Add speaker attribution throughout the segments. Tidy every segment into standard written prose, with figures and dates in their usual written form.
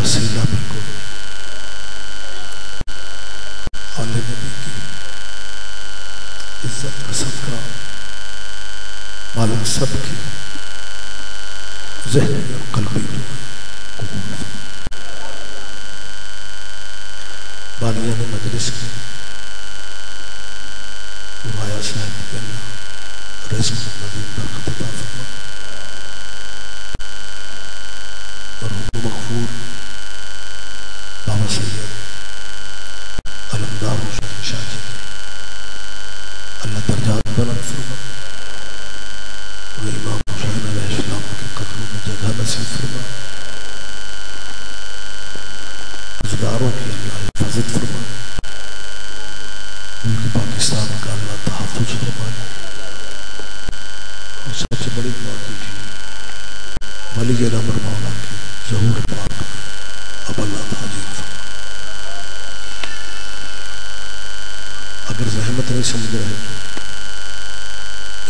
Speaker 1: वसीला बिल्कुल आले नबी की इज्जत का सदका मालिक सब की ज़हनी और क़ल्बी कबूल बानिया ने मजलिस की रुआया साहब के अल्लाह रिज़्क़ नदीम बरकत अता फरमा और मग़फ़ूर बाबा सैयद अलमदार हुसैन शाह जी के अल्लाह दर्जात बुलंद फरमा और इमाम हुसैन अलैहिस्सलाम के कदमों में जगह नसीब फरमा अज़दारों की अल्लाह हिफाजत फरमा मुल्क पाकिस्तान का अल्लाह तहफ़्फ़ुज़ फरमाए और सबसे बड़ी दुआ कीजिए वली अमर मौला की ज़हूर पाक अब अल्लाह ताजील फरमा। अगर ज़हमत नहीं समझ रहे तो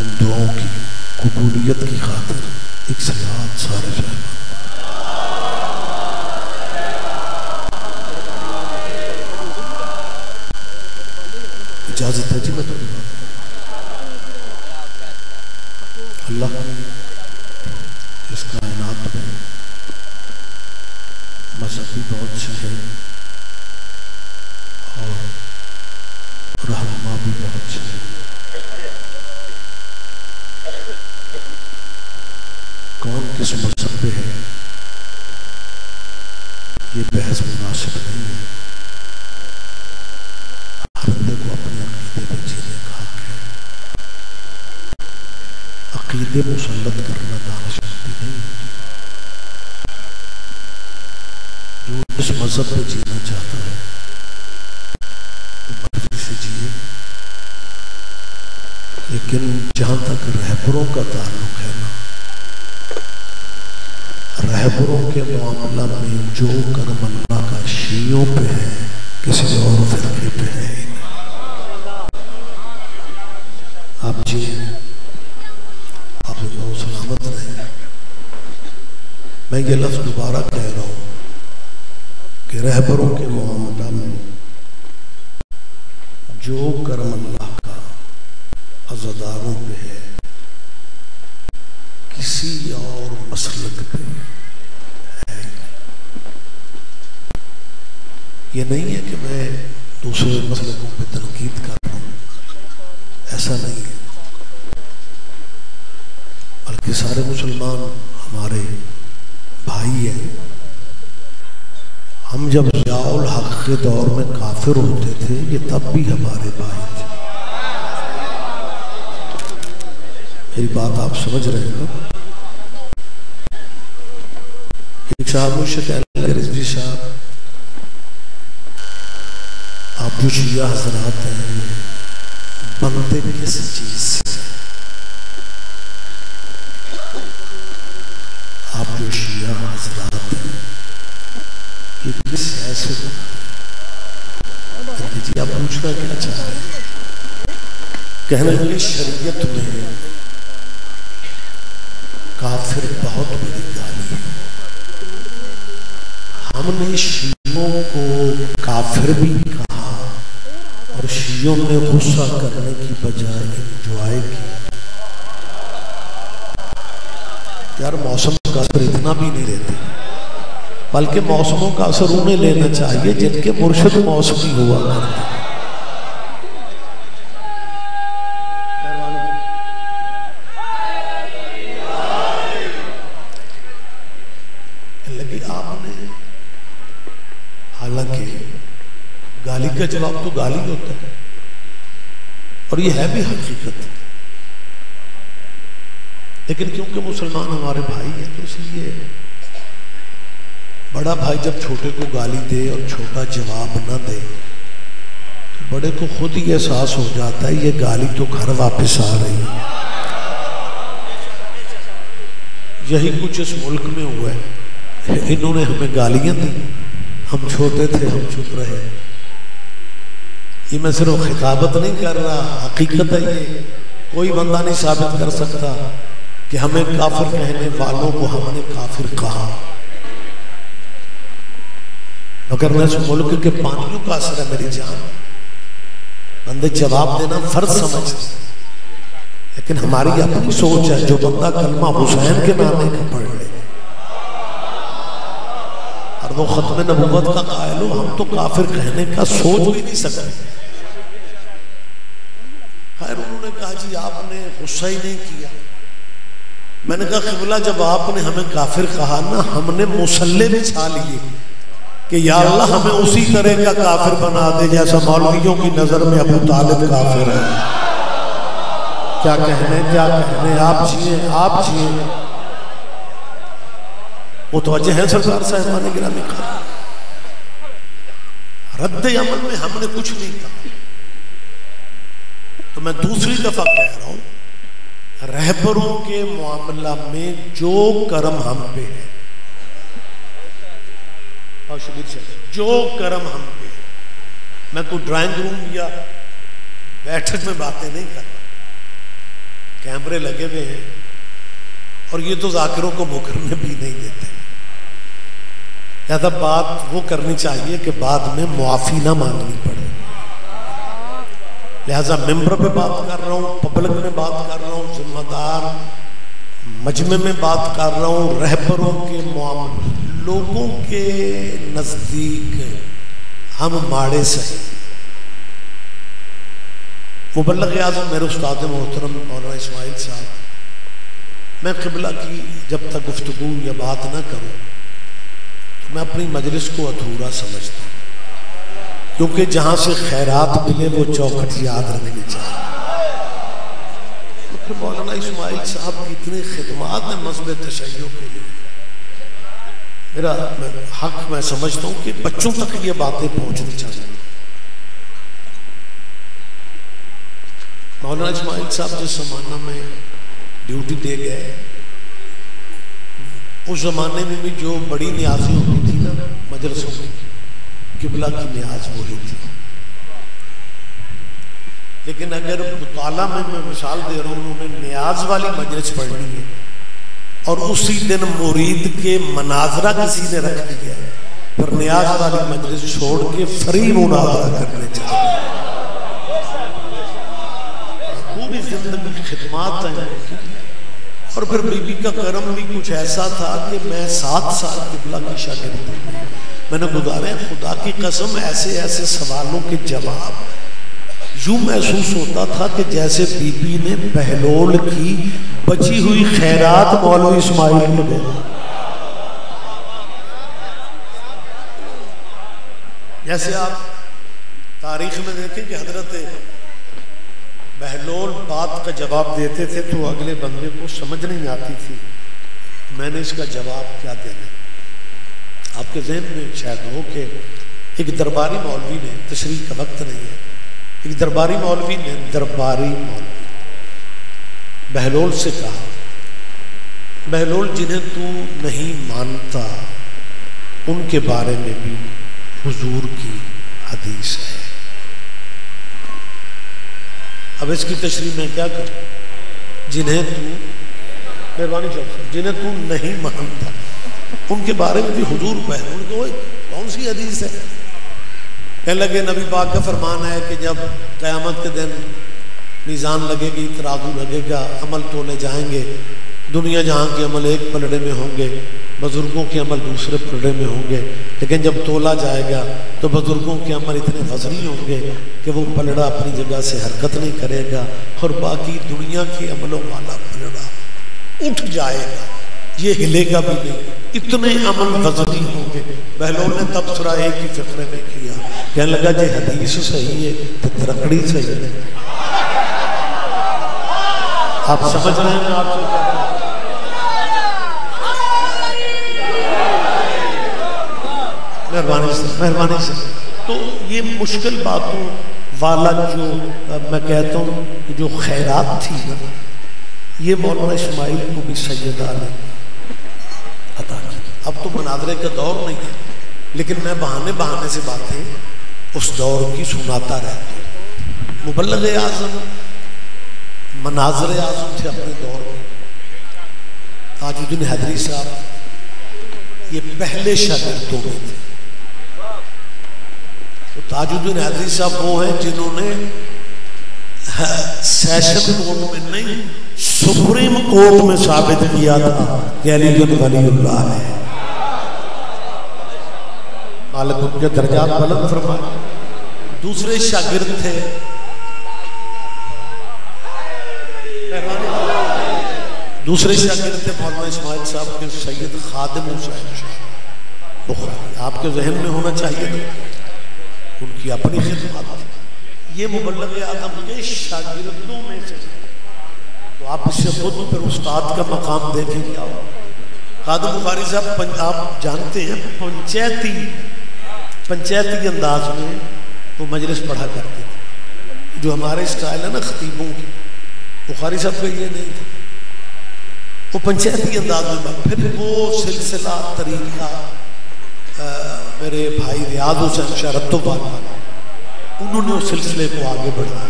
Speaker 1: इन दुआओं की कबूलियत की खातिर एक सलात सारे साहब इजाजत है जी। मैं तो अल्लाह इस कायनात में मजहब भी बहुत से हैं और रहनुमा भी बहुत से हैं। कौन किस मजहब पे है ये बहस मुनासिब नहीं है। हर बंदे को अपने अकीदे पे जीने का हक है। अकीदे मुसल्लत करना दानिशमंदी नहीं होती। जो इस मजहब पे जीना चाहता है वो मर्जी से जिए, लेकिन जहाँ तक रहबरों का ताल्लुक है ना, रहबरों के मामला में जो कर्म अल्लाह का शियों पे है किसी और फिरके पे है ही नहीं। आप जी आप बहुत सलामत रहे। मैं ये लफ्ज़ दोबारा कह रहा हूँ कि रहबरों के मामला में जो कर्म अल्लाह का अज़ादारों पे है किसी और मसलक पे है। ये नहीं है कि मैं दूसरे मसलकों पे तनकीद कर रहा हूँ, ऐसा नहीं है। बल्कि सारे मुसलमान हमारे भाई हैं। हम जब ज़ियाउल हक़ के दौर में काफिर होते थे ये तब भी हमारे भाई थे। मेरी बात आप समझ रहे हैं ना। एक साहब मुझसे कहने लगे रिजवी साहब आप जो शिया हजरात हैं बनते किस चीज से? आप जो शिया हजरात हैं ये किस ऐसे जी आप पूछना क्या चाह रहे हैं? कहने लगे शरीयत में काफिर बहुत बड़ी गाली है। हमने शियों को काफिर भी कहा और शियों ने गुस्सा करने की बजाय एंजॉय किया। यार मौसम का असर इतना भी नहीं लेते, बल्कि मौसमों का असर उन्हें लेना चाहिए जिनके मुर्शिद मौसमी हुआ करते। हालांकि गाली का जवाब तो गाली होता है और ये है भी हकीकत, लेकिन क्योंकि मुसलमान हमारे भाई हैं तो इसलिए बड़ा भाई जब छोटे को गाली दे और छोटा जवाब न दे तो बड़े को खुद ही एहसास हो जाता है ये गाली तो घर वापस आ रही है। यही कुछ इस मुल्क में हुआ है। इन्होंने हमें गालियां दी, हम छोटे थे हम चुप रहे। ये मैं सिर्फ खिताबत नहीं कर रहा, हकीकत है। ये कोई बंदा नहीं साबित कर सकता कि हमें काफिर कहने वालों को हमने काफिर कहा। मगर इस मुल्क के पानियों का असर है मेरी जान। बंदे जवाब देना फर्ज समझते, लेकिन हमारी अपनी सोच है। जो बंदा कलमा हुसैन के नाम का पढ़ ले और वो खत्म नबूवत का कायल हो, हम तो काफिर कहने का सोच भी नहीं सकते। खैर उन्होंने कहा जी आपने गुस्सा ही नहीं किया। मैंने कहा क़िबला जब आपने हमें काफिर कहा ना, हमने मुसल्ले बिछा लिए कि या अल्लाह हमें उसी तरह का काफिर बना दे जैसा मौलवियों की नजर में अबू तालिब काफिर है। क्या कहने आप जिए वो तो वजह है सरकार साहिबान गिरामी का। रद्द अमल में हमने कुछ नहीं कहा। तो मैं दूसरी दफा कह रहा हूं, रहबरों के मामला में जो कर्म हम पे है, और शबीर से जो कर्म हम पे है, मैं कोई ड्राइंग रूम या बैठक में बातें नहीं कर रहा। कैमरे लगे हुए हैं और ये तो जाकिरों को मुकरने भी नहीं देते। ज्यादा बात वो करनी चाहिए कि बाद में मुआफी ना मांगनी पड़े। लिहाजा मेंबर पे बात कर रहा हूँ, पब्लिक में बात कर रहा हूँ, जिम्मेदार मजमे में बात कर रहा हूँ, रहबरों के मामले, लोगों के नजदीक हम माड़े सही। मुबल्लिग़ आज़म मेरे उस्ताद मोहतरम मौलाना इस्माइल साहब, मैं क़िबला की जब तक गुफ्तगू या बात ना करूँ तो मैं अपनी मजलिस को अधूरा समझता हूँ, क्योंकि जहाँ से खैरात मिले वो चौखट याद रखनी चाहिए। तो मौलाना इस्माइल साहब की इतनी खिदमात है मज़हब तशय्युअ के लिए, मेरा हक मैं समझता हूँ कि बच्चों तक ये बातें पहुँचनी चाहिए। मौलाना इस्माइल साहब जिस ज़माना में ड्यूटी दे गए, उस ज़माने में भी जो बड़ी न्याजी होती थी ना मजलिसों में, क़िबला की न्याज वही थी। लेकिन अगर मुताला में मैं मिसाल दे रहा हूँ, उन्होंने न्याज वाली मजलिस पढ़नी है और उसी दिन मुरीद के मनाजरा किसी ने रख दिया, पर न्याज वाली मजलिस छोड़ के फ्री मुनाजरा करने चाहिए। पूरी जिंदगी खिदमात है और फिर बीबी का करम भी कुछ ऐसा था कि मैं 7 साल क़िबला की शागिर्द हूँ। मैंने गुजारे खुदा की कसम ऐसे ऐसे सवालों के जवाब यूं महसूस होता था कि जैसे बीबी ने बहलोल की बची हुई खैरात मौलवी इस्माइल को दे। जैसे आप तारीख में देखें कि हजरत बहलोल बात का जवाब देते थे तो अगले बंदे को समझ नहीं आती थी मैंने इसका जवाब क्या देना। आपके जहन में शायद हो कि एक दरबारी मौलवी ने, तशरीह का वक्त नहीं है, एक दरबारी मौलवी बहलोल से कहा, बहलोल जिन्हें तू नहीं मानता उनके बारे में भी हुजूर की हदीस है। अब इसकी तशरीह मैं क्या करूं? जिन्हें तू, मेहरबानी जिन्हें तू नहीं मानता उनके बारे में भी हुजूर बहलोल को कौन सी हदीस है? कहने लगे नबी पाक का फरमान है कि जब क़यामत के दिन मीज़ान लगेगी, तराजू लगेगा, अमल तोले जाएंगे, दुनिया जहाँ के अमल एक पलड़े में होंगे, बुजुर्गों के अमल दूसरे पलड़े में होंगे, लेकिन जब तोला जाएगा तो बुजुर्गों के अमल इतने वज़नी होंगे कि वो पलड़ा अपनी जगह से हरकत नहीं करेगा और बाकी दुनिया के अमलों वाला पलड़ा उठ जाएगा, ये हिलेगा भी नहीं, इतने अमल वज़नी होंगे। बहलोल ने तबसरा एक ही फ़िक्रे में किया, कहने लगा जी हदीस सही है तो तरकड़ी सही है। आप समझ रहे हैं आपसे क्या? मेहरबानी से तो ये मुश्किल बातों वाला जो मैं कहता हूँ जो खैरात थी ना, ये मौलाना इस्माइल को भी सैयदा ने अता की। अब तो मनाजरे का दौर नहीं है, लेकिन मैं बहाने से बातें उस दौर की सुनाता रहता हूँ। मुबल्लिग़ आज़म मनाजरे आज़म थे अपने दौर में। ताजुद्दीन हैदरी साहब ये पहले शागिर्दों में थे। तो ताजुद्दीन हैदरी साहब वो हैं जिन्होंने सेशन कोर्ट में नहीं, सुप्रीम कोर्ट में साबित किया था कि अली वलीउल्लाह है। मालिक उनके दर्जात बुलंद फरमाए। दूसरे शागिर्द थे मौलाना इस्माइल साहब के सैयद खादिम हुसैन बुखारी। आपके जहन में होना चाहिए था उनकी अपनी खिदमत। ये मुबल्लिग आदम के शागिर्दों में से, तो आप इससे खुद फिर उस्ताद का मकाम देखें क्या हो। खादिम बुखारी साहब आप जानते हैं पंचायती अंदाज में वो मजलिस पढ़ा करते थे, जो हमारे स्टाइल है ना खतीबों की। बुखारी साहब का ये नहीं था, वो पंचायती अंदाज में। फिर वो सिलसिला तरीका मेरे भाई रियाद हुसैन शरतोबाला उन्होंने उस सिलसिले को आगे बढ़ाया।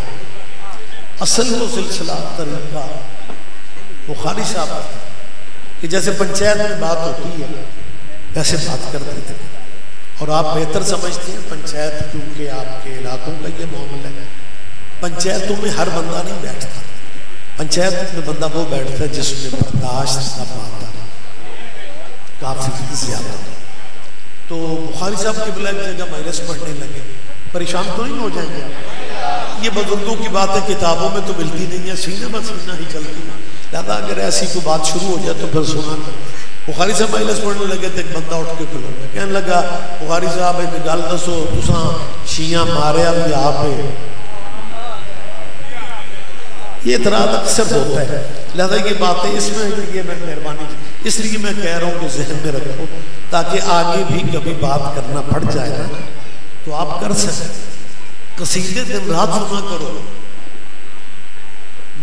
Speaker 1: असल वो सिलसिला तरीका बुखारी साहब कि जैसे पंचायत में बात होती है वैसे बात करते थे। और आप बेहतर समझते हैं पंचायत, क्योंकि आपके इलाकों का ये मामला है। पंचायतों में हर बंदा नहीं बैठता, पंचायत में बंदा वो बैठता है जिसमें बर्दाश्त का पाता काफी ज्यादा। तो बुखारी साहब की ब्लैक जगह मजलिस पढ़ने लगे, परेशान तो नहीं हो जाएंगे। ये बुजुर्गों की बात है, किताबों में तो मिलती नहीं है, सीने में सीना ही चलती है। दादा अगर ऐसी कोई बात शुरू हो जाए तो फिर सुना। बुखारी साहब मजलिस पढ़ने लगे तो एक बंदा उठ के खड़ो कहने लगा, बुखारी साहब एक गल दसो, तुसा शिया मारिया भी आप ये इतराज अक्सर होता है। लिहाजा ये बातें इसमें ये मैं मेहरबानी, इसलिए मैं कह रहा हूँ कि जहन में रखो, ताकि आगे भी कभी बात करना पड़ जाए ना तो आप कर सकें। कसीदे दिन रात सुना करो।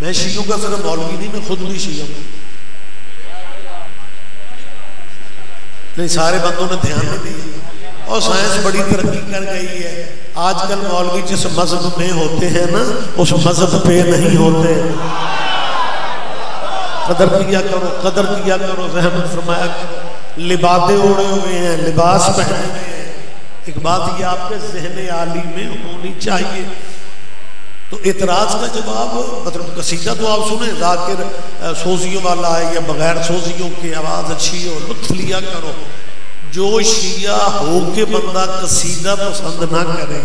Speaker 1: मैं शियों का सिर्फ मौलवी नहीं, मैं खुद भी शिया हूं। नहीं, सारे बंदों ने ध्यान नहीं दिया और साइंस बड़ी तरक्की कर गई है। आजकल मौलवी जिस मजहब में होते हैं ना उस मजहब पे नहीं होते। कदर किया करो, कदर किया करो। रहमत फरमाया करो। लिबादे ओढ़े हुए हैं, लिबास पहने हुए हैं, एक बात ये आपके ज़हन आली में होनी चाहिए। तो इतराज का जवाब मतलब कसीदा तो आप सुने, जाकिर सोजियों वाला है या बगैर सोजियों की आवाज़ अच्छी हो, लुत्फ लिया करो। जो शिया हो के बंदा कसीदा पसंद ना करे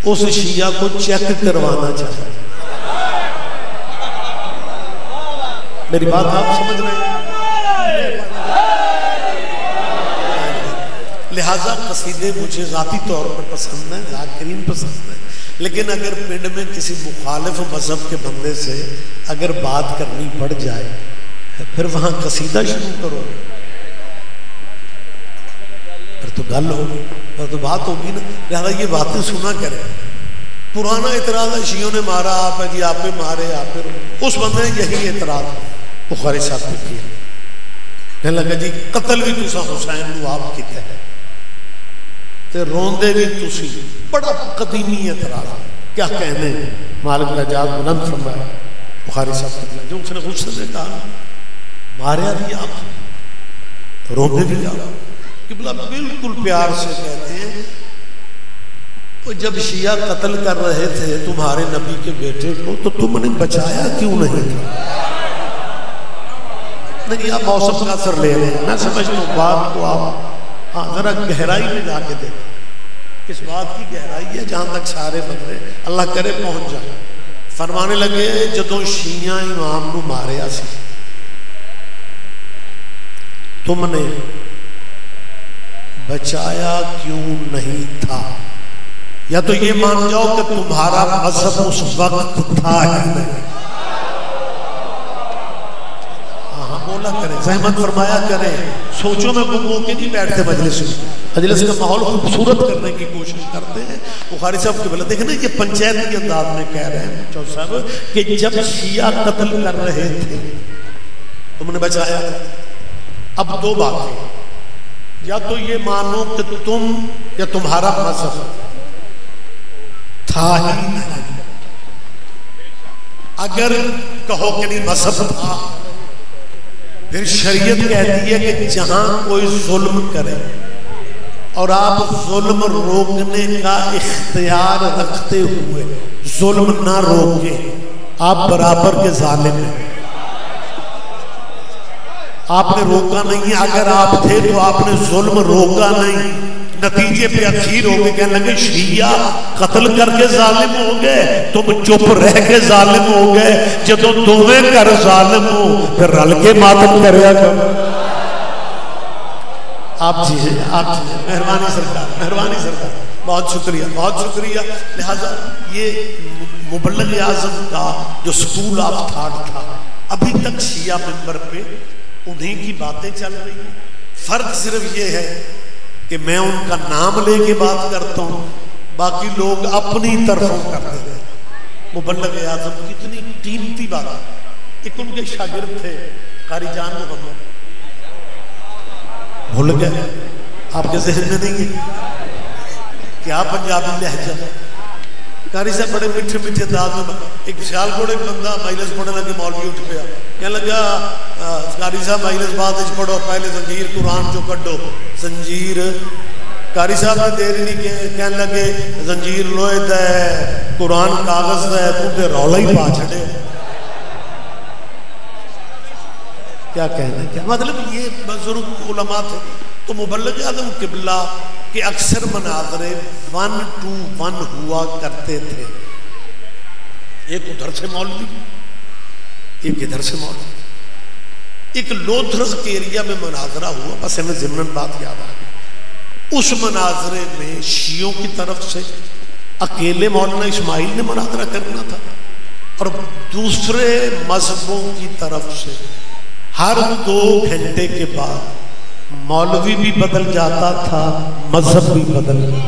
Speaker 1: उस शिया को चेक करवाना चाहिए। मेरी बात आप समझ रहे हैं? लिहाजा कसीदे मुझे ज़ाती तौर पर पसंद है, ज़ाकिरीन पसंद है। लेकिन अगर पिंड में किसी मुखालिफ मजहब के बंदे से अगर बात करनी पड़ जाए फिर वहाँ कसीदा शुरू करो, फिर तो गल होगी, फिर तो बात होगी ना। लिहाजा ये बातें सुना करें। पुराना इतराज़ है शियों ने मारा आप है जी, आप पे मारे आप पे, उस बंदे ने यही इतराज़ बुखारी साहब ने किया। कहने लगा जी कतल भी तुसा हुसैन को आप किया है ते रोंदे भी तुसी, बड़ा कदीमी एतराज़। क्या कहने मालिक लजाज बुलंद फरमाया बुखारी साहब जो उसने गुस्से में कहा मारिया भी आप, रोंदे भी आप। किबला बिल्कुल प्यार से कहते हैं वो जब शिया कत्ल कर रहे थे तुम्हारे नबी के बेटे को तो तुमने बचाया क्यों नहीं? नहीं, आप मौसम का असर ले रहे हैं। मैं समझता हूँ बात को आप हाँ जरा गहराई में जाके देखें। इस बात की गहराई है जहां तक सारे बंदे अल्लाह करे पहुंच जाए। फरमाने लगे जदों शिया इमाम नू मारिया सी तुमने बचाया क्यों नहीं था? या तो ये मान जाओ कि तुम्हारा मजहब उस वक्त था ही नहीं। हाँ बोला करें, सहमत फरमाया करें। सोचो में गुम होके नहीं बैठते मजलिस में, मजलिस का माहौल खूबसूरत करने की कोशिश करते हैं। बुखारी साहब के बोले देखे ना, ये पंचायत के अंदाज में कह रहे हैं चौधरी साहब कि जब शिया कत्ल कर रहे थे तुमने बचाया। अब दो बातें, या तो ये मानो कि तुम या तुम्हारा मजहब था ही नहीं। अगर कहो कि नहीं मजहब था, फिर शरीयत कहती है कि जहां कोई जुल्म करे और आप जुल्म रोकने का इख्तियार रखते हुए जुल्म ना रोके, आप बराबर के जालिम हैं। आपने रोका नहीं है, अगर आप थे तो आपने जुल्म रोका नहीं, नतीजे पे अखीर हो गए, कहने लगे शिया कत्ल करके जालिम हो गए, तुम चुप रह के जालिम हो गए। जब दोवें कर जालिम हो फिर रल के मातम करया करो। आप जी हैं, आप जी हैं, मेहरबानी सरकार, मेहरबानी सरकार, बहुत शुक्रिया, बहुत शुक्रिया। लिहाजा ये मुबल्लिग आज़म का जो स्कूल ऑफ थॉट था, अभी तक शिया मेंबर पे उन्हीं की बातें चल रही हैं। फर्क सिर्फ ये है कि मैं उनका नाम लेके बात करता हूँ, बाकी लोग अपनी तरफों करते हैं। मुबल्लिग आज़म कितनी कीमती बात। एक उनके शागिर्द थे कारी जान मोहम्मद, भूल गए, आपके जहन में नहीं है क्या? पंजाबी लहजा कारी साहब बड़े मीठे मीठे दाद में। एक सियालकोट एक बंदा माइलस पढ़ने लगे, मौलवी उठ गया, कहने लगा कारी साहब माइलस बाद पढ़ो, पहले जंजीर कुरान चो कड्डो। जंजीर कारी साहब ने देर नहीं, कहने लगे जंजीर लोहे दा है, कुरान कागज दा है, तू तो रौला ही पा छड़े। क्या कहना, क्या मतलब? ये बुजुर्ग उलमा थे। तो मुबल्लिग आज़म किबला के अक्सर मनाजरे 1-to-1 हुआ करते थे। एक उधर से मौलवी, एक इधर से मौलवी। एक लोथरस के एरिया में मनाजरा हुआ, बस हमें ज़िमनन बात याद आ गई। उस मनाजरे में शियों की तरफ से अकेले मौलाना इस्माइल ने मनाजरा करना था, और दूसरे मजहबों की तरफ से हर 2 घंटे के बाद मौलवी भी बदल जाता था, मजहब भी बदल जाता।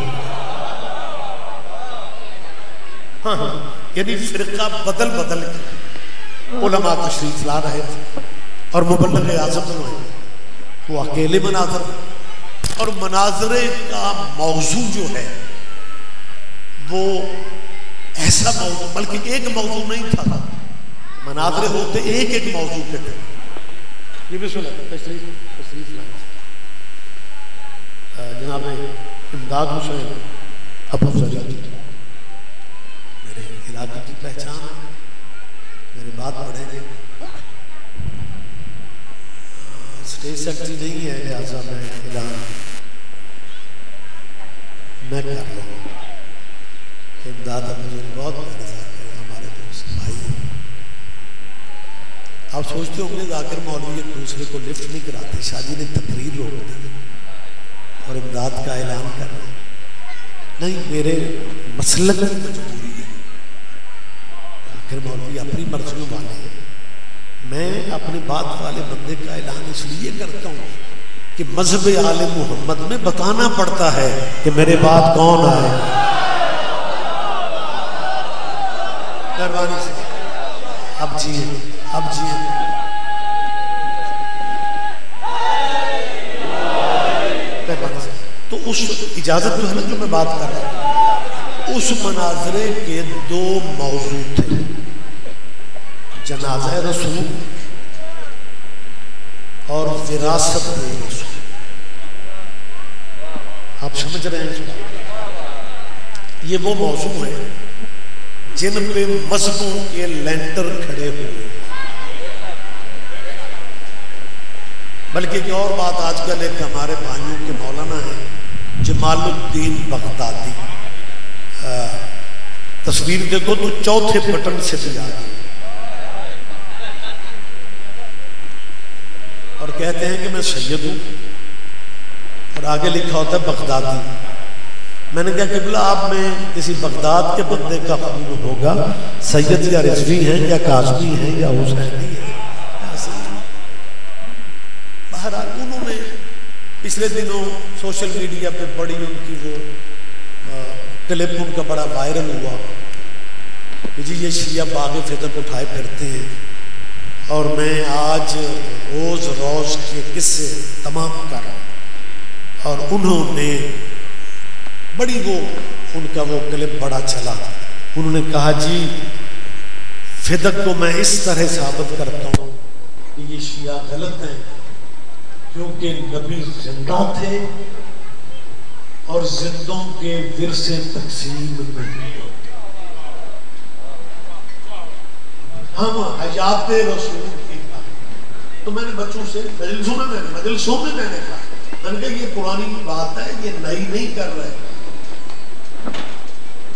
Speaker 1: हाँ, यानी फिरका बदल बदल के उलमा तशरीफ ला रहे थे, और मुबल्लिग आज़म जो है वो अकेले मनाजर, और मनाजरे का मौजू जो है वो ऐसा मौजू, बल्कि एक मौजू नहीं था, मनाजरे होते एक एक मौजू पे थे। ये भी सुना तशरीफ लाए जनाब इमदाद हुसैन अबू ज़रदारी, मेरे इलाके की पहचान है, मेरी बात पढ़ेंगे। स्टेज सेक्रेटरी नहीं है, लिहाजा मैं ऐलान मैं कर लूँगा। इमदाद अबू ज़रदारी बहुत मेरे साथ है, हमारे दोस्त भाई हैं। आप सोचते होंगे जाकिर मौलवी एक दूसरे को लिफ्ट नहीं कराते, शादी ने तकरीर रोक दी और इमदाद का ऐलान करना नहीं, मेरे मसलक की मजबूरी है। आखिर मौलवी अपनी मर्जियों वाले हैं, मैं अपने बात वाले बंदे का ऐलान इसलिए करता हूँ कि मजहब आले मोहम्मद में बताना पड़ता है कि मेरे बाद कौन आए। मेहरबानी से अब जिए, अब जिए। तो उस इजाजत जो है ना, जो मैं बात कर रहा हूं, उस मनाजरे के 2 मौजू थे, जनाज़ा रसूल और विरासत रसूल। आप समझ रहे हैं? ये वो मौजू है जिन पे मजहबों के लेंटर खड़े हुए। बल्कि एक और बात, आजकल एक हमारे भाइयों के मौलाना हैं जमालुद्दीन बगदादी, तस्वीर देखो तो चौथे बटन से भी आ गई, और कहते हैं कि मैं सैयद हूं, और आगे लिखा होता है बगदादी। मैंने कहा किबला आप में किसी बगदाद के बंदे का खून होगा, सैयद या रिजवी हैं या काजमी हैं या हुसैनी है। बहरहाल उन्होंने पिछले दिनों सोशल मीडिया पे बड़ी उनकी वो क्लिप उनका बड़ा वायरल हुआ कि जी ये शिया बाग़े फिदक उठाए फिरते हैं, और मैं आज रोज़ रोज़ के किस्से तमाम कर रहा हूँ। और उन्होंने बड़ी वो उनका वो क्लिप बड़ा चला, उन्होंने कहा जी फिदक को मैं इस तरह साबित करता हूँ कि ये शिया गलत हैं, क्योंकि नबी जिंदा थे और जिंदों के विरसे तकसीम नहीं होते। हम हयात रसूल की बात, तो मैंने बच्चों से मजलिसों में मैंने कहा, मैंने कहा ये पुरानी बात है, ये नई नहीं कर रहे।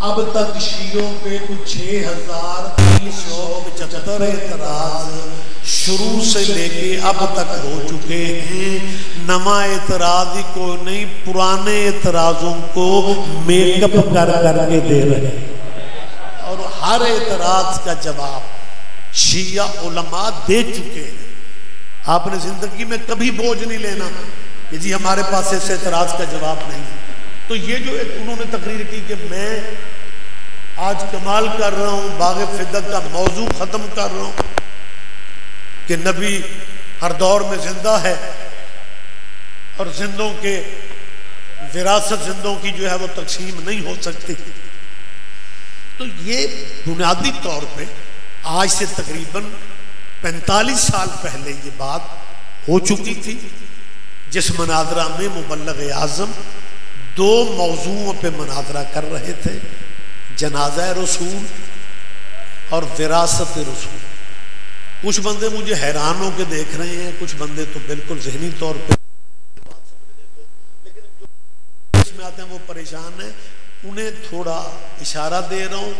Speaker 1: अब तक शियों पे कुछ 6375 एतराज शुरू से लेके अब तक हो चुके हैं। नवा एतराज को नहीं, पुराने एतराजों को मेकअप कर करके दे रहे हैं और हर एतराज का जवाब शिया उलमा दे चुके हैं। आपने जिंदगी में कभी बोझ नहीं लेना कि जी हमारे पास इस एतराज का जवाब नहीं है। तो ये जो एक उन्होंने तकरीर की कि मैं आज कमाल कर रहा हूँ, बाग़ फिदक का मौजू ख़त्म कर रहा हूँ कि नबी हर दौर में जिंदा है और जिंदों के विरासत जिंदों की जो है वो तकसीम नहीं हो सकती। तो ये बुनियादी तौर पे आज से तकरीबन 45 साल पहले ये बात हो चुकी थी, जिस मनाजरा में मुबल्लिग आज़म 2 मौजूओं पे मनाजरा कर रहे थे, जनाज़ा रसूल और विरासत रसूल। कुछ बंदे मुझे हैरान होकर देख रहे हैं, कुछ बंदे तो बिल्कुल जहनी तौर पे बात समझने को, लेकिन जो इसमें आते हैं वो परेशान है, उन्हें थोड़ा इशारा दे रहा हूँ।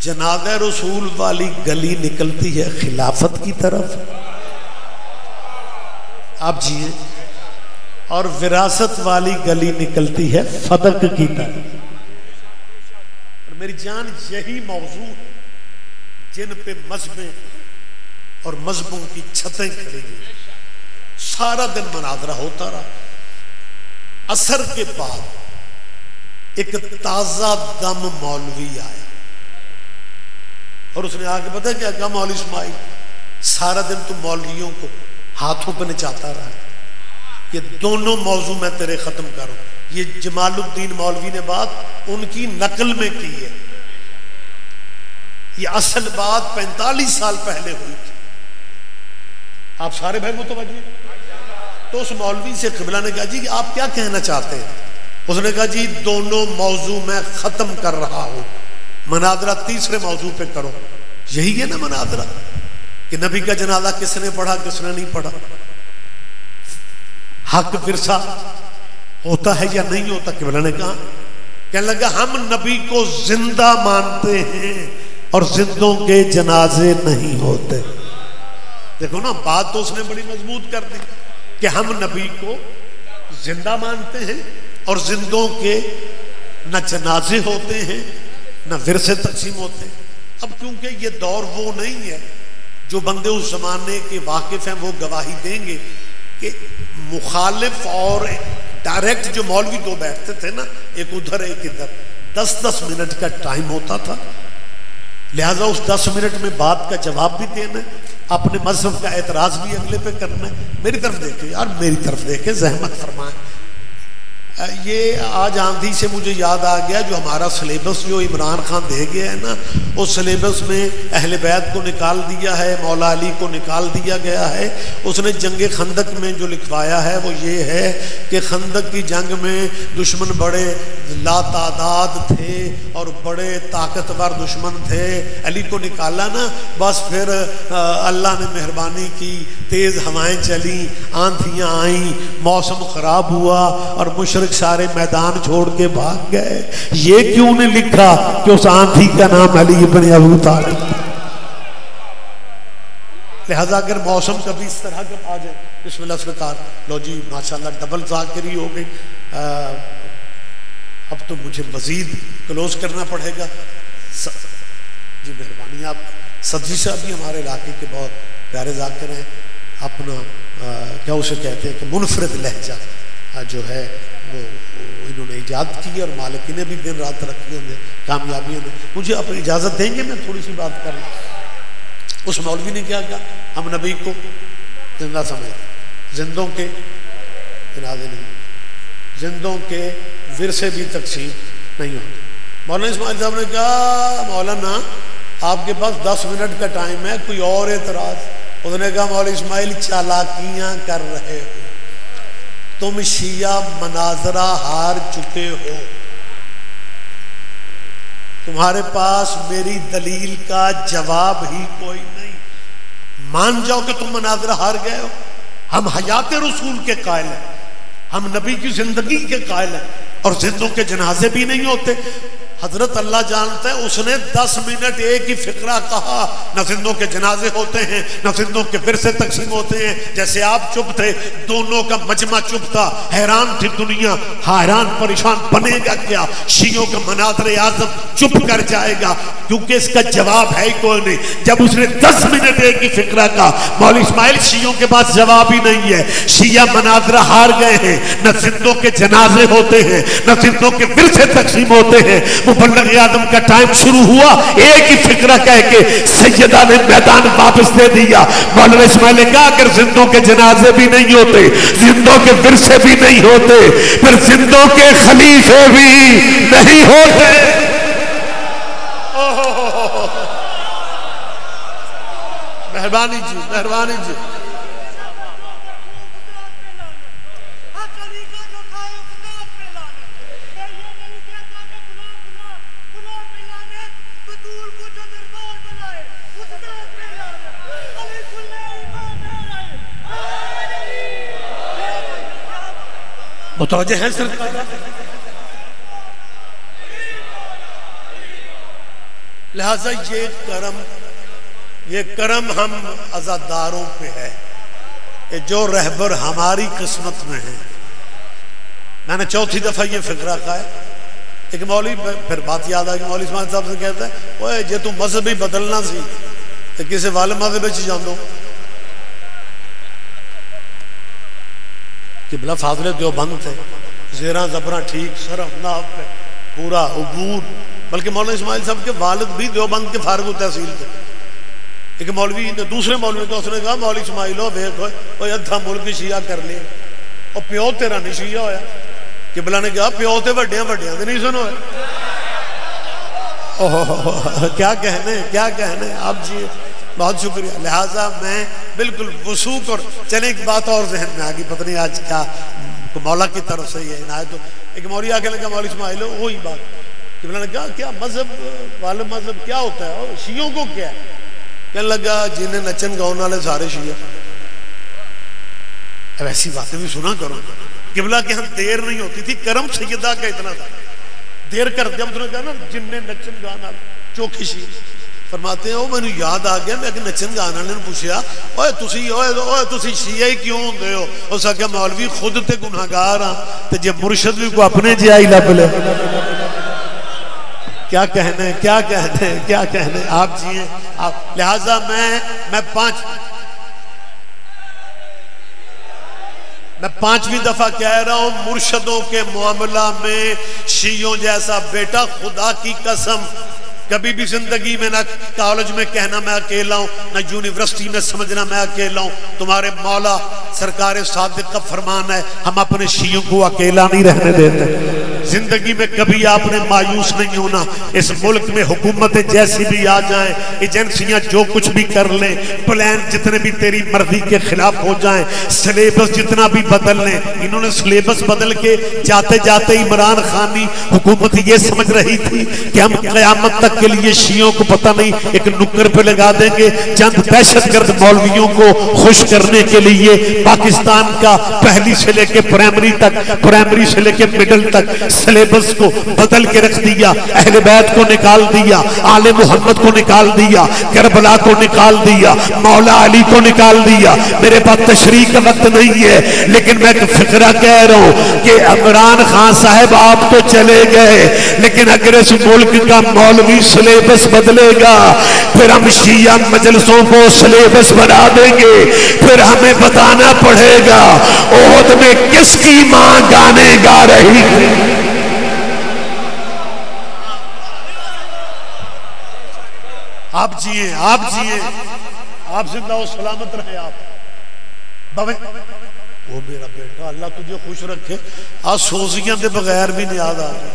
Speaker 1: जनाज़ा रसूल वाली गली निकलती है खिलाफत की तरफ, आप जिए, और विरासत वाली गली निकलती है फदक की तरफ। और मेरी जान यही मौजू है जिन पे मजहबें और मजहबों की छतें खड़ी हुई। सारा दिन मनाजरा होता रहा। असर के बाद एक ताजा दम मौलवी आया और उसने आके पता क्या कहा, मौलवी इस्माइल सारा दिन तुम मौलवियों को हाथों पे नचाता रहा, ये दोनों मौजू मैं तेरे खत्म करूं। ये जमालुद्दीन मौलवी ने बात उनकी नकल में की है, ये असल बात 45 साल पहले हुई थी। आप सारे भाई मुतवज्जे। तो उस मौलवी से क़िबला ने कहा जी आप क्या कहना चाहते हैं? उसने कहा जी दोनों मौजू मैं खत्म कर रहा हूं, मनाजरा तीसरे मौजू पे करो। यही है ना मनाजरा कि नबी का जनाजा किसने पढ़ा किसने नहीं पढ़ा, हक विरसा होता है या नहीं होता। क़िबला ने कहा, कहने लगा हम नबी को जिंदा मानते हैं और जिंदों के जनाजे नहीं होते। देखो ना, बात तो उसने बड़ी मजबूत कर दी कि हम नबी को जिंदा मानते हैं और जिंदों के न जनाजे होते हैं न विरसे तकसीम होते हैं। अब क्योंकि ये दौर वो नहीं है, जो बंदे उस जमाने के वाकिफ हैं वो गवाही देंगे कि मुखालिफ और डायरेक्ट जो मौलवी दो बैठते थे ना, एक उधर एक इधर, 10-10 मिनट का टाइम होता था। लिहाजा उस 10 मिनट में बात का जवाब भी देना है, अपने मजहब का एतराज भी अगले पे करना है। मेरी तरफ देखे यार, मेरी तरफ देखे, जहमत फरमाए। ये आज आंधी से मुझे याद आ गया, जो हमारा सिलेबस जो इमरान खान दे गया है ना, उस सिलेबस में अहले बैत को निकाल दिया है, मौला अली को निकाल दिया गया है। उसने जंग खंदक में जो लिखवाया है वो ये है कि खंदक की जंग में दुश्मन बड़े लातादाद थे और बड़े ताकतवर दुश्मन थे। अली को निकाला ना, बस फिर अल्लाह ने मेहरबानी की, तेज़ हवाएं चली, आंधियाँ आईं, मौसम ख़राब हुआ और मुशरिक सारे मैदान छोड़ के भाग गए। ये क्यों ने लिखा कि उस आंधी का नाम अली इब्न अबू तालिब। लिहाजा अगर मौसम कभी इस तरह का आ जाए, बिस्मिल्लाह सरकार, लो जी माशाल्लाह डबल ज़ाकिरी हो गई। अब तो मुझे मजीद क्लोज करना पड़ेगा। जी मेहरबानी। आप सब्जी साहब भी हमारे इलाके के बहुत प्यारे ज़ाकिर हैं। अपना क्या उसे कहते हैं कि मुनफरिद लहजा जो है वो इन्होंने ईजाद की और मालिकी ने भी दिन रात तरक्की में कामयाबियों में। मुझे आप इजाज़त देंगे मैं थोड़ी सी बात करूँ। उस मौलवी ने क्या कहा, हम नबी को जिंदा समझते, जिंदों के जनाजे नहीं, जिंदों के विरसे भी तकसीम नहीं होते। मौलाना इस्माइल साहब ने कहा मौलाना आपके पास 10 मिनट का टाइम है, कोई और एतराज़? उसने कहा मौलाना इस्माइल चालाकियाँ कर रहे हो। तुम शिया मनाजरा हार चुके हो, तुम्हारे पास मेरी दलील का जवाब ही कोई नहीं। मान जाओ कि तुम मनाजरा हार गए हो। हम हयात रसूल के कायल हैं, हम नबी की जिंदगी के कायल हैं, और जिंदों के जनाजे भी नहीं होते। हजरत अल्लाह जानता है, उसने 10 मिनट एक ही फिक्रा कहा, न जिंदों के जनाजे होते हैं न जिंदों के विरसे तकसीम होते हैं। जैसे आप चुप थे, दोनों का मजमा चुप था। हैरान थी दुनिया, हैरान परेशान बनेगा क्या? शियों का मनाज़र आज़म चुप कर जाएगा, क्योंकि इसका जवाब है ही कोई नहीं। जब उसने 10 मिनट एक ही फिक्रा कहा, मौलवी इस्माइल शियों के पास जवाब ही नहीं है। शिया मनाज़र हार गए हैं, न जिंदों के जनाजे होते हैं न जिंदों के विरसे तकसीम होते हैं। मुबल्लिग आदम का टाइम शुरू हुआ, एक ही फिक्रा कह के सैयदा ने मैदान वापस दे दिया। मौलाना इस्माइल ने कहा, अगर जिंदों के जनाजे भी नहीं होते, जिंदों के विरसे भी नहीं होते, फिर जिंदों के खलीफे भी नहीं होते। मेहरबानी जी, मेहरबानी जी। मुतवज्जे हैं सरकार। लिहाजा ये करम हम अज़ादारों पे है, ये जो रहबर हमारी किस्मत में है। मैंने चौथी दफा ये फिक्रा कहा है। एक मौलवी, फिर बात याद आ गई, मौलवी इस्माइल साहब से कहता है, ओए जे तू मजहब ही बदलना सी तो किसी वाले मजहब में जान दो। किबला फाज़िल देवबंद थे, ज़ेरा ज़बरा ठीक, शरफ नाफ पे पूरा उबूर। बल्कि मौलाना इस्माइल साहब के वालिद भी देवबंद के फारग तहसील थे। एक मौलवी ने दूसरे मौलवी को उसने कहा, मौलवी इस्माइलो वेख हो अद्धा मुल्क शिया कर लिया, और प्यो तेरा नहीं शिया होया। किबला ने कहा, प्यो तो वड्डिया वड्डिया नहीं सुन होया। क्या कहने, क्या कहने आप जी, बहुत शुक्रिया। लिहाजा मैं बिल्कुल वसूख, और चले एक बात और जहन में आ गई, पता नहीं आज क्या मौला की तरफ से ये इनायत। तो एक मौलवी आके लगा, मौलवी इस्माइल वही बात कि मैंने कहा क्या मजहब वाले मजहब क्या होता है, और शियों को क्या है? कहने लगा, जिन्हें नचन गाउन वाले सारे शिया। अब ऐसी बातें भी सुना करो। किबला के हम देर नहीं होती थी, करम सैयदा का इतना था, देर कर दिया। उसने कहा ना, जिन्हें नचन गान वाले चौखी शी फरमाते हैं, मैंने याद आ गया, मैं नचन गाने वाले ने पूछा, ओए तुसी शिया ही क्यों होंदे हो? उस आख्या, मौलवी खुद ते गुनाहगार हाँ, ते जे मुर्शद भी को अपने जिहा ही लभ ले। क्या कहने, क्या कहने, क्या कहने आप जिए आप। लिहाजा मैं पांचवी दफा कह रहा हूं, मुर्शदों के मामला में शियों जैसा बेटा, खुदा की कसम कभी भी जिंदगी में ना कॉलेज में कहना मैं अकेला हूं, ना यूनिवर्सिटी में समझना मैं अकेला हूं। तुम्हारे मौला सरकार सादिक का फरमान है, हम अपने शियों को अकेला नहीं रहने देते। जिंदगी में कभी आपने मायूस नहीं होना। इस मुल्क में हुकूमतें जैसी भी आ जाएं, एजेंसियां जो कुछ भी कर लें, प्लान जितने भी तेरी मर्जी के खिलाफ हो जाएं, सिलेबस जितना भी बदल लें। इन्होंने सिलेबस बदल के जाते जाते इमरान खानी हुकूमत ये समझ रही थी कि हम क़यामत तक के लिए शियों को पता नहीं एक नुक्कर पे लगा देंगे, चंद दहशतगर्द मौलवियों को खुश करने के लिए पाकिस्तान का पहली से लेके प्राइमरी तक, प्राइमरी से लेके मिडिल तक सिलेबस को बदल के रख दिया। अहले बैत को निकाल दिया, आले मोहम्मद को निकाल दिया, करबला को निकाल दिया, मौला अली को निकाल दिया। मेरे पास तशरीह का वक्त नहीं है, लेकिन मैं एक फिक्रा कह रहा हूं कि इमरान खान साहब आप तो चले गए, लेकिन अगर इस मुल्क का मौलवी सिलेबस बदलेगा, फिर हम शिया मजलिसों को सिलेबस बना देंगे। फिर हमें बताना पड़ेगा ओहद में किसकी मां गाने गा रही थी। आप जिए, आप जिए, आप जिंदा हो, सलामत रहे आप बाबे। वो मेरा बेटा, अल्लाह तुझे खुश रखे। आज सोजियां के बगैर भी नहीं याद आ रही।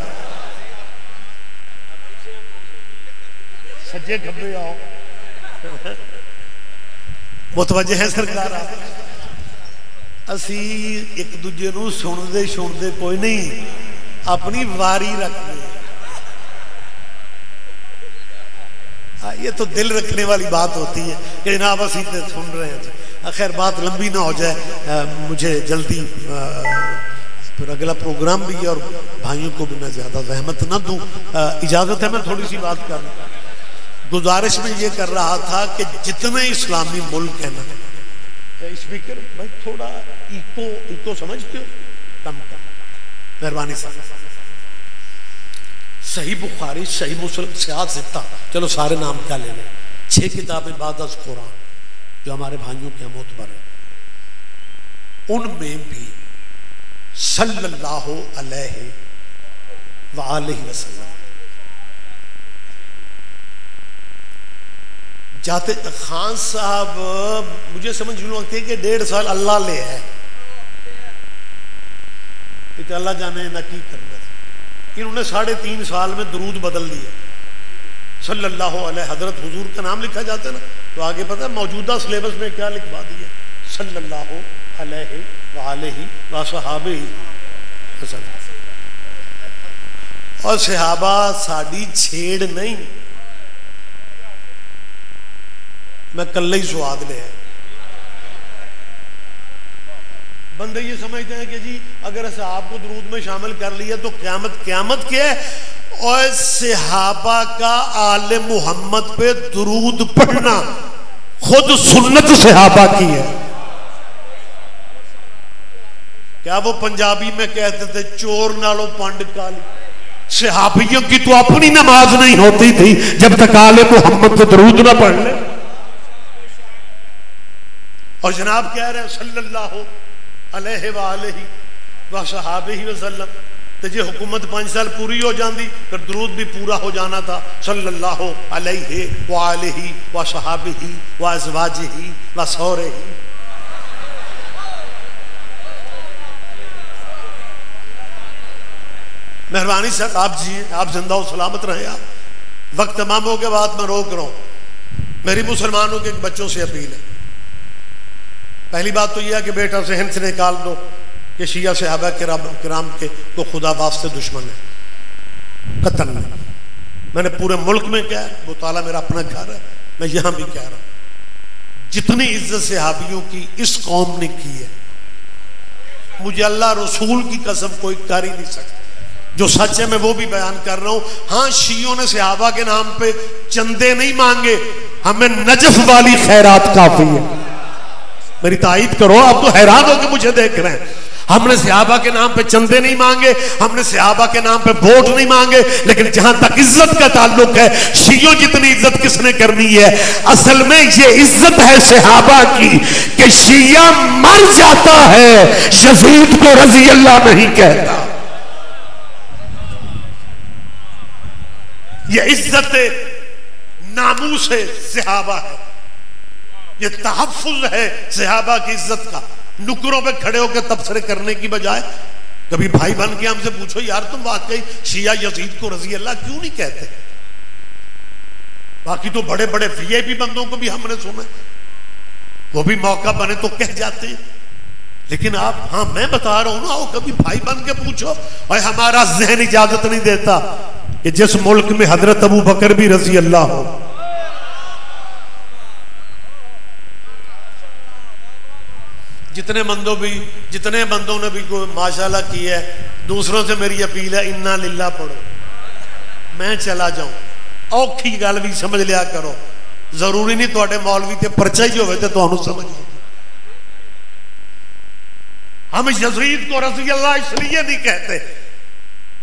Speaker 1: सज्जे खब्बे आओ, मुतवज्जे है सरकार। असी एक दूजे नूं सुनते सुनते कोई नहीं, अपनी वारी रखते। ये तो दिल रखने वाली बात होती है कि जनाब असी तो सुन रहे हैं। खैर बात लंबी ना हो जाए, मुझे जल्दी फिर अगला प्रोग्राम भी है और भाइयों को भी मैं ज़्यादा जहमत ना दूँ। इजाज़त है मैं थोड़ी सी बात कर, गुजारिश में ये कर रहा था कि जितने इस्लामी मुल्क हैं ना, स्पीकर भाई थोड़ा इको समझते हो, कम मेहरबानी साहब। सही बुखारी, सही मुस्लिम, सियात सित्ता, चलो सारे नाम क्या ले लें, 6 किताबें बाद अज़ कुरान जो हमारे भाइयों के मोतबर है, उनमें भी सल्लल्लाहु अलैहि वसल्लम जाते। खान साहब मुझे समझ नहीं लगती कि 1.5 साल अल्लाह ले है, तो अल्लाह जाने ना की करना। इन्होंने 3.5 साल में दुरूद बदल दिए। सल्लल्लाहु अलैहि, हजरत हुजूर का नाम लिखा जाता है ना, तो आगे पता है मौजूदा सिलेबस में क्या लिखवा दिया, सल्लल्लाहु अलैहि वसहाबिही वसल्लम। और सहाबा साड़ी छेड़ नहीं, मैं कल ही स्वाद लिया। बंदे ये समझते हैं कि जी अगर सहाब को दुरूद में शामिल कर लिया तो क़यामत क्या है। और सहाबा का आले मोहम्मद पे दुरूद पढ़ना खुद सुन्नत सहाबा की है। क्या वो पंजाबी में कहते थे चोर नालों पंड काली। सहाबियों की तो अपनी नमाज नहीं होती थी जब तक आले मोहम्मद पे दुरूद ना पढ़ ले। और जनाब कह रहे हैं सल्लल्लाहु अलैहि वसहाबिही वसल्लम, तो जी हुकूमत 5 साल पूरी हो जाती फिर दुरूद भी पूरा हो जाना था। सल्लल्लाहु अलैहि वसहाबिही वअज़वाजिही वसौरिही। मेहरबानी सर आप जी, आप जिंदा हो सलामत रहे। आप वक्त तमाम हो के बाद मैं रोक रहा हूं। मेरी मुसलमानों के बच्चों से अपील है, पहली बात तो यह है कि बेटा जहन से निकाल दो कि शिया सहाबा किराम के तो खुदा वास्ते दुश्मन है, कतल नहीं। मैंने पूरे मुल्क में कहा, वो ताला मेरा अपना घर है, मैं यहां भी कह रहा हूं, जितनी इज्जत सहाबियों की इस कौम ने की है, मुझे अल्लाह रसूल की कसम कोई कर ही नहीं सकता। जो सच है मैं वो भी बयान कर रहा हूं। हाँ, शियों ने सहाबा के नाम पे चंदे नहीं मांगे, हमें नजफ वाली खैरात काफी है। मेरी ताईद करो, आप तो हैरान हो के मुझे देख रहे हैं। हमने सहाबा के नाम पे चंदे नहीं मांगे, हमने सहाबा के नाम पे वोट नहीं मांगे, लेकिन जहां तक इज्जत का ताल्लुक है, शियों जितनी इज्जत किसने करनी है? असल में ये इज्जत है सहाबा की कि शिया मर जाता है, यजीद को रजी अल्लाह नहीं कहता। ये इज्जत नामूस है सहाबा है, ये तहफ़्फ़ुज़ है सहाबा की इज्जत का। नुकरों पे खड़े होकर तबसरे करने की बजाय कभी भाई बन के हमसे पूछो यार तुम वाकई शिया यजीद को रजी अल्लाह क्यों नहीं कहते? बाकी तो बड़े बड़े वीआईपी बंदों को भी हमने सुना, वो भी मौका बने तो कह जाते हैं। लेकिन आप, हाँ मैं बता रहा हूं ना, वो कभी भाई बन के पूछो। और हमारा ज़हन इजाजत नहीं देता कि जिस मुल्क में हजरत अबू बकर भी रजी अल्लाह हो, जितने बंदों ने भी माशाल्लाह की है, दूसरों से मेरी अपील है इन्ना लिल्लाह पढ़ो, मैं चला जाऊं। औखी गल भी समझ लिया करो, जरूरी नहीं थोड़े मौलवी ते परचा ही होवे ते तुहानू समझ। हम यजीद को रज़ी अल्लाह इसलिए नहीं कहते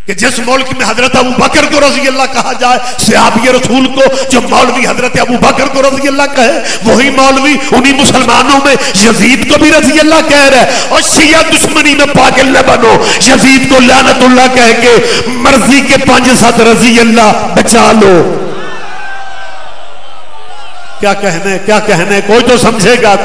Speaker 1: कि जिस मुल्क में हजरत अबू बकर को रज़ी अल्लाह कहा जाए, सहाबी रसूल को जो मौलवी हजरत अबू बकर को रज़ी अल्लाह कहे, वही मौलवी उन्हीं मुसलमानों में यजीद को भी रज़ी अल्लाह कह रहा है। और शिया दुश्मनी में पागल न बनो, यजीद को लानतुल्लाह कह के मर्जी के 5-7 रज़ी अल्लाह बचा लो। क्या कहने, कोई तो समझेगा।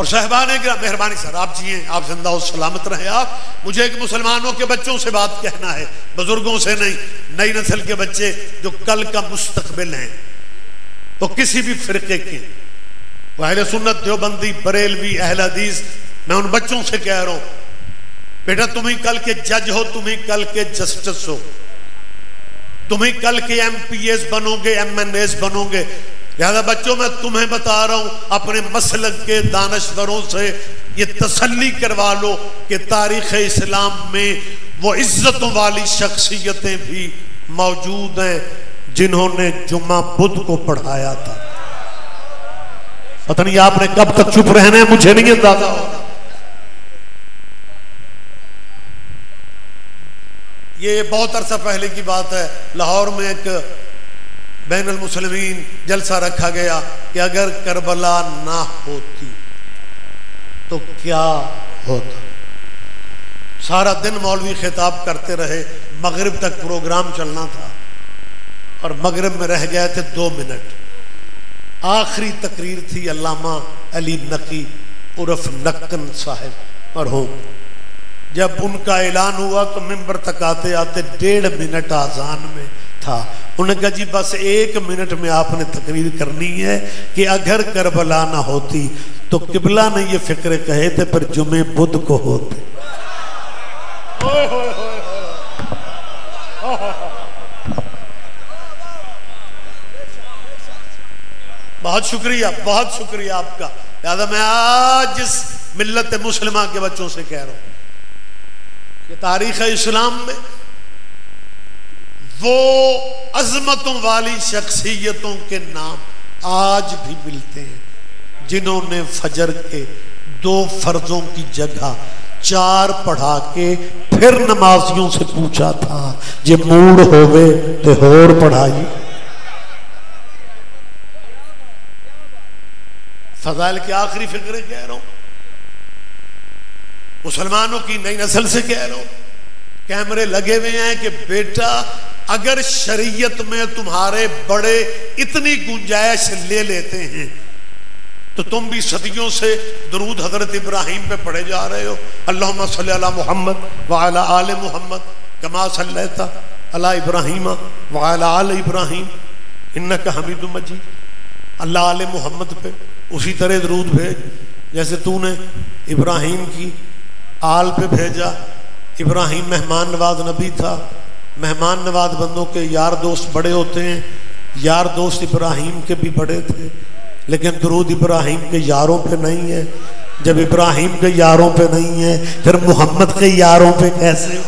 Speaker 1: और साहबान मेहरबानी सर आप जिए, आप जिंदा और सलामत रहे। आप मुझे एक मुसलमानों के बच्चों से बात कहना है, बुजुर्गों से नहीं। नई नस्ल के बच्चे जो कल का मुस्तकबिल हैं, तो किसी भी फिरके के, वो अहले सुन्नत, देवबंदी, बरेलवी, अहले हदीस, मैं उन बच्चों से कह रहा हूं, बेटा तुम ही कल के जज हो, तुम ही कल के जस्टिस हो, तुम ही कल के MPS बनोगे, MNS बनोगे। लिहाजा बच्चों मैं तुम्हें बता रहा हूं, अपने मसलक के दानश्वरों से ये तसल्ली करवा लो कि तारीख़ इस्लाम में वो इज्जतों वाली शख्सियतें भी मौजूद हैं जिन्होंने जुम्मा बुध को पढ़ाया था। पता नहीं आपने कब तक चुप रहना है, मुझे नहीं अंदाजा होगा। ये बहुत अरसा पहले की बात है, लाहौर में एक बैनुल मुस्लिमीन जलसा रखा गया कि अगर करबला ना होती तो क्या होता। सारा दिन मौलवी खिताब करते रहे, मगरिब तक प्रोग्राम चलना था और मगरिब में रह गए थे 2 मिनट। आखिरी तकरीर थी अल्लामा अली नकी उर्फ नक्कन साहिब मरहूम। जब उनका ऐलान हुआ तो मिंबर तक आते आते 1.5 मिनट आजान में था। उन्होंने कहा जी बस 1 मिनट में आपने तकरीर करनी है कि अगर करबला ना होती तो किबला ने ये फिक्र कहे थे पर जुमे बुध को होते। बहुत शुक्रिया आपका। याद मैं आज इस मिल्लत मुस्लिमा के बच्चों से कह रहा हूं कि तारीख़ इस्लाम में वो अजमतों वाली शख्सियतों के नाम आज भी मिलते हैं जिन्होंने फजर के 2 फर्जों की जगह 4 पढ़ा के फिर नमाजियों से पूछा था जे मूड होवे ते होर पढ़ाई। फजाइल की आखिरी फिक्र कह रहा हूं, मुसलमानों की नई नस्ल से कह रहा हूं, कैमरे लगे हुए हैं कि बेटा अगर शरीयत में तुम्हारे बड़े इतनी गुंजाइश ले लेते हैं तो तुम भी सदियों से दरूद हजरत इब्राहिम पे पढ़े जा रहे हो। अल्लाहुम्मा सल्ली अला मुहम्मद व अला आले मुहम्मद कमा सल्लैता अला इब्राहिम व अला आले इब्राहिम इन्नका हमीदुम मजीद। अल्लाह आले मुहम्मद पे उसी तरह दरूद भेज जैसे तूने इब्राहिम की आल पे भेजा। इब्राहिम मेहमान नवाज नबी था, मेहमान नवाज बंदों के यार दोस्त बड़े होते हैं। यार दोस्त इब्राहिम के भी बड़े थे, लेकिन दरूद इब्राहिम के यारों पे नहीं है। जब इब्राहिम के यारों पे नहीं है फिर मोहम्मद के यारों पे कैसे?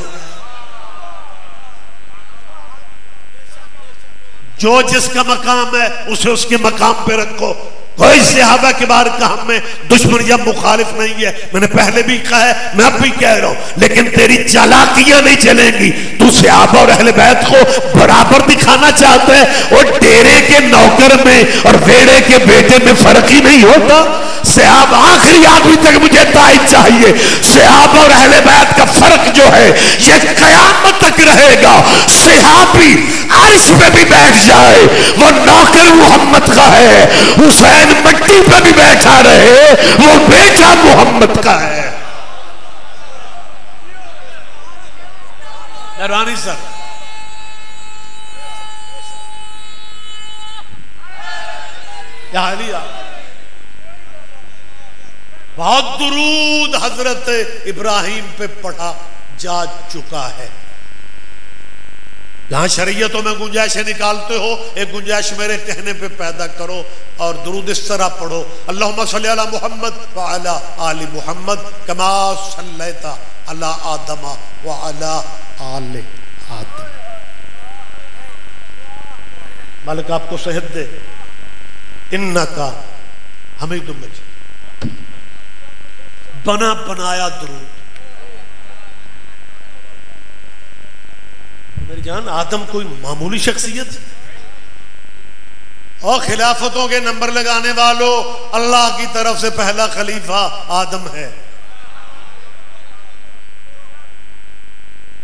Speaker 1: जो जिसका मकाम है उसे उसके मकाम पे रखो। कोई सहाबा के बारे का हमें दुश्मन या मुखालिफ नहीं है। मैंने पहले भी कहा है, मैं अब भी कह रहा हूं, लेकिन तेरी चालाकियां नहीं चलेंगी। तू सहाबा और अहले बैत को बराबर दिखाना चाहता है और डेरे के नौकर में और वेड़े के बेटे में फर्क ही नहीं होता। सहाबा आखिरी आदमी तक मुझे ताईद चाहिए। सहाबा और अहले बैत का फर्क जो है ये कयामत तक रहेगा। सहाबी अर्श पे भी बैठ जाए वो नौकर मोहम्मद का है, हुसैन मट्टी पे भी बैठा रहे वो बेटा मोहम्मद का है। रानी सर या बहुत दुरूद हजरत इब्राहिम पे पढ़ा जा चुका है। जहां शरीयतों में गुंजाइशें निकालते हो, एक गुंजाइश मेरे कहने पे पैदा करो और दुरूद इस तरह पढ़ो, अल्लाहुम्मा सल्ली अला मुहम्मद व अला आलि मुहम्मद कमा सल्लैता अला आदम व अला आलि आदम। मालिक आपको सेहत दे। इन्नका हमीदुम मजीद। बना बनाया दुरूद। मेरी जान, आदम कोई मामूली शख्सियत और खिलाफतों के नंबर लगाने वालों, अल्लाह की तरफ से पहला खलीफा आदम है।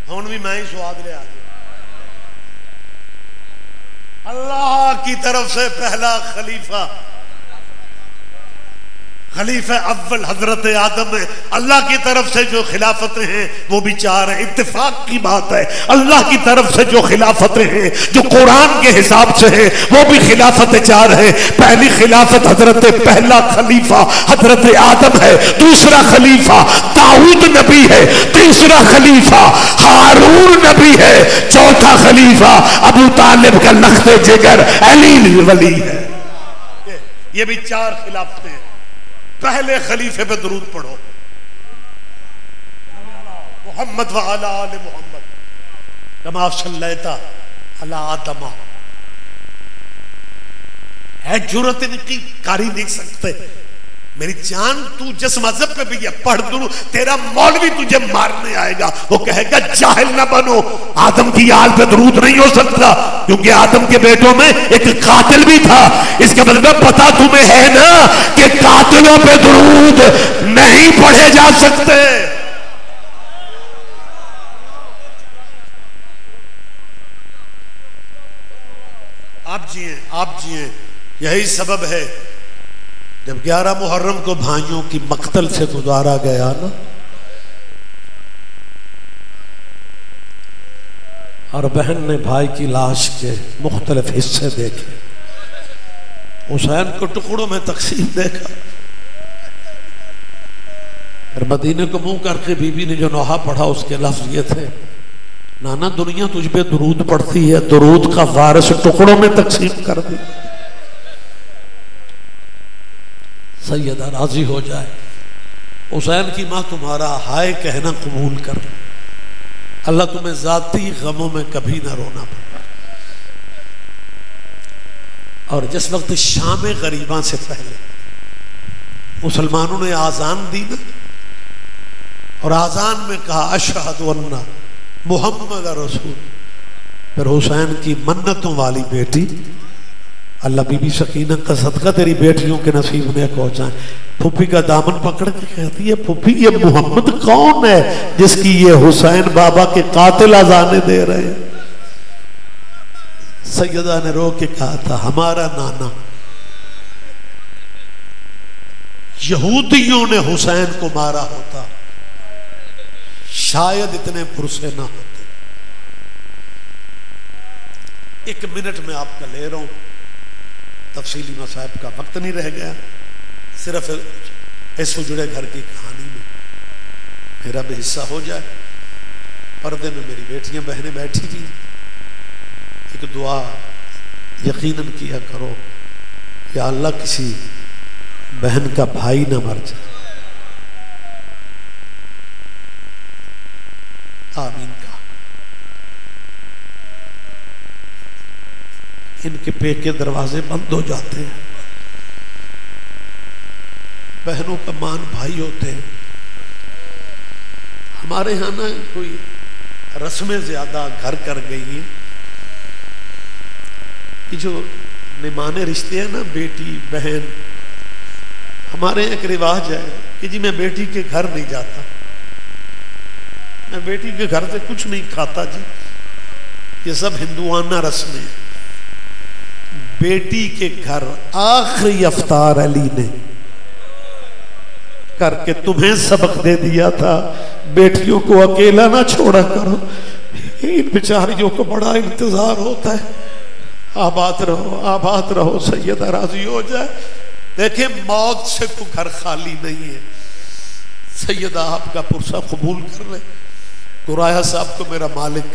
Speaker 1: हम भी मैं ही स्वाद ले आज अल्लाह की तरफ से पहला खलीफा खलीफा अव्वल हजरत आदम है। अल्लाह की तरफ से जो खिलाफतें हैं वो भी 4 है। इत्तेफाक की बात है, अल्लाह की तरफ से जो खिलाफतें हैं जो कुरान के हिसाब से है वो भी खिलाफतें 4 है। पहली खिलाफत हजरत पहला खलीफा हजरत आदम है, दूसरा खलीफा दाऊद नबी है, तीसरा खलीफा हारून नबी है, चौथा खलीफा अबू तालिब का लख्ते जिगर अली वली है। ये भी 4 खिलाफतें हैं। पहले खलीफे पे दुरूद पढ़ो, मोहम्मद व अला आले मोहम्मद कमा सल्लैता अला आदम। है जुर्रत इनकी कारी नहीं सकते। मेरी जान तू जिस मजहब पे भी ये पढ़ दूं तेरा मौलवी तुझे मारने आएगा, वो कहेगा जाहिल ना बनो, आदम की आल पे दुरूद नहीं हो सकता क्योंकि आदम के बेटों में एक कातिल भी था। इसका मतलब पता तुम्हें है ना कि कातिलों पे दुरूद नहीं पढ़े जा सकते। आप जिए यही सबब है जब 11 मुहर्रम को भाइयों की मक्तल से गुजारा गया ना, और बहन ने भाई की लाश के मुख्तलिफ हिस्से देखे, हुसैन को टुकड़ों में तकसीम देखा। फिर मदीने को मुंह करके बीबी ने जो नोहा पढ़ा उसके लफ्ज ये थे, नाना दुनिया तुझ पे दुरूद पढ़ती है, दुरूद का वारिस टुकड़ों में तकसीम कर दी। सैयदा राजी हो जाए, हुसैन की माँ तुम्हारा हाय कहना कबूल कर, अल्लाह तुम्हें जाती गमों में कभी ना रोना पड़े। और जिस वक्त शाम गरीबा से पहले मुसलमानों ने आजान दी ना, और आजान में कहा अशहदु अन्ना मुहम्मद रसूल, फिर हुसैन की मन्नतों वाली बेटी अल्लाह बीबी सकीना का सदका तेरी बेटियों के नसीब में पहुंचाए, फूफी का दामन पकड़ के कहती है फूफी ये मोहम्मद कौन है जिसकी ये हुसैन बाबा के कातिल अजाने दे रहे हैं। सैयदा ने रो के कहा था हमारा नाना, यहूदियों ने हुसैन को मारा होता शायद इतने पुरसे ना होते। 1 मिनट में आपका ले रहा हूं, तफसीली मसाइब का वक्त नहीं रह गया, सिर्फ इस उजड़े घर की कहानी में मेरा भी हिस्सा हो जाए। पर्दे में मेरी बेटियां बहनें बैठी थी, एक दुआ यकीनन किया करो, या अल्लाह किसी बहन का भाई ना मर जाए, आमीन का। इनके पे के दरवाजे बंद हो जाते हैं, बहनों का मान भाई होते हैं। हमारे यहाँ ना कोई रस्में ज्यादा घर कर गई हैं, कि जो निमाने रिश्ते हैं ना, बेटी बहन, हमारे यहाँ एक रिवाज है कि जी मैं बेटी के घर नहीं जाता, मैं बेटी के घर से कुछ नहीं खाता जी, ये सब हिंदुआना रस्में। बेटी के घर आखिरी अफ्तार अली ने करके तुम्हें सबक दे दिया था, बेटियों को अकेला ना छोड़ा करो, इन बेचारियों को बड़ा इंतजार होता है। आबाद रहो सैयदा राजी हो जाए। देखिए मौत से तो घर खाली नहीं है। सैयदा आपका पुरसा कबूल कर ले, कुराया साहब को मेरा मालिक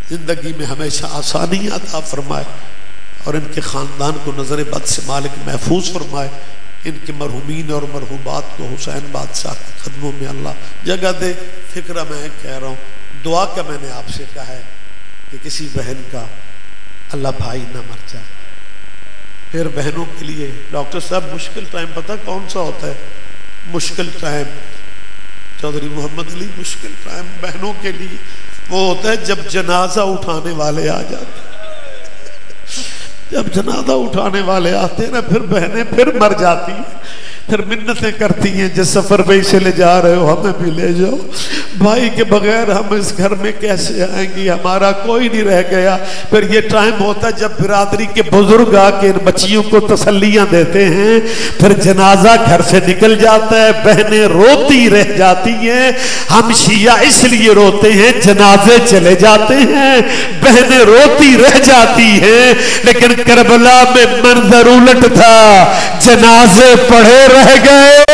Speaker 1: जिंदगी में हमेशा आसानी अता फरमाए और इनके ख़ानदान को नज़र बद से मालिक महफूज फरमाए। इनके मरहुमीन और मरहूबात को हुसैन बादशाह के कदमों में अल्लाह जगह दे। फिक्र मैं कह रहा हूँ, दुआ का मैंने आपसे कहा है कि किसी बहन का अल्लाह भाई ना मर जाए। फिर बहनों के लिए डॉक्टर साहब मुश्किल टाइम पता कौन सा होता है? मुश्किल टाइम चौधरी मोहम्मद अली, मुश्किल टाइम बहनों के लिए वो होता है जब जनाजा उठाने वाले आ जाते हैं। जब जनाजा उठाने वाले आते हैं ना, फिर बहनें फिर मर जाती हैं। फिर मिन्नतें करती हैं, जिस सफर पे इसे ले जा रहे हो हमें भी ले जाओ, भाई के बगैर हम इस घर में कैसे आएंगी, हमारा कोई नहीं रह गया। फिर ये टाइम होता है जब बिरादरी के बुजुर्ग आके इन बच्चियों को तसल्लियां देते हैं, फिर जनाजा घर से निकल जाता है, बहनें रोती रह जाती हैं। हम शिया इसलिए रोते हैं, जनाजे चले जाते हैं, बहनें रोती रह जाती हैं, लेकिन करबला में मंजर उलट था, जनाजे पड़े रह गए,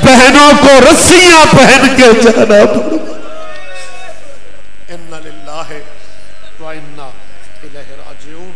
Speaker 1: बहनों को रस्सियां पहन के जाना पड़ा। इन्ना लिल्लाहि व इन्ना इलैहि राजिऊन।